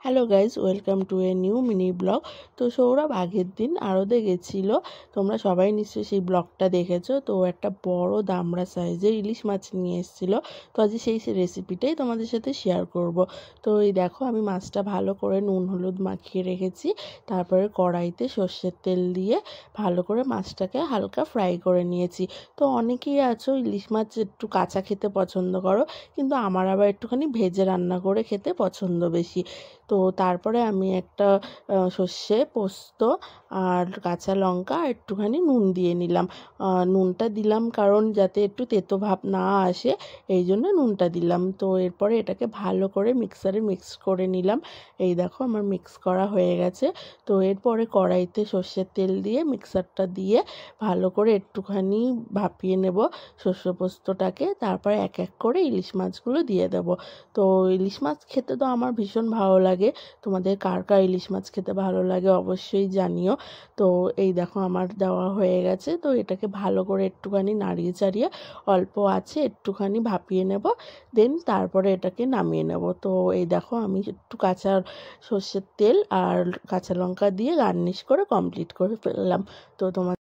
Hello guys, welcome to a new mini blog. তো সৌরভ আগের দিন আড়তে গেছিলো, তোমরা সবাই নিশ্চয়ই সেই ব্লগটা দেখেছো। তো একটা বড় দামড়া সাইজের ইলিশ মাছ নিয়ে এসেছিলো। তো আজ সেই রেসিপিটাই তোমাদের সাথে শেয়ার করব। তো এই দেখো, আমি মাছটা ভালো করে নুন হলুদ মাখিয়ে রেখেছি। তারপরে কড়াইতে সর্ষের তেল দিয়ে ভালো করে মাছটাকে হালকা ফ্রাই করে নিয়েছি। তো অনেকেই আছো ইলিশ মাছ একটু কাঁচা খেতে পছন্দ করো, কিন্তু আমার আবার একটুখানি ভেজে রান্না করে খেতে পছন্দ বেশি। তো তারপরে আমি একটা সর্ষে পোস্ত আর কাঁচা লঙ্কা আর একটুখানি নুন দিয়ে নিলাম। নুনটা দিলাম কারণ যাতে একটু তেতো ভাব না আসে, এই জন্য নুনটা দিলাম। তো এরপরে এটাকে ভালো করে মিক্সারে মিক্স করে নিলাম। এই দেখো, আমার মিক্স করা হয়ে গেছে। তো এরপরে কড়াইতে সর্ষের তেল দিয়ে মিক্সারটা দিয়ে ভালো করে একটুখানি ভাপিয়ে নেব সর্ষে পোস্তটাকে। তারপরে এক এক করে ইলিশ মাছগুলো দিয়ে দেব। তো ইলিশ মাছ খেতে তো আমার ভীষণ ভালো লাগে। তোমাদের কার কার ইলিশ মাছ খেতে ভালো লাগে অবশ্যই জানিও। তো এই দেখো, আমার দেওয়া হয়ে গেছে। তো এটাকে ভালো করে একটুখানি নাড়িয়ে চাড়িয়ে অল্প আছে একটুখানি ভাপিয়ে নেব। দেন তারপরে এটাকে নামিয়ে নেব। তো এই দেখো, আমি একটু কাঁচা সর্ষের তেল আর কাঁচা লঙ্কা দিয়ে গার্নিশ করে কমপ্লিট করে ফেললাম। তো তোমার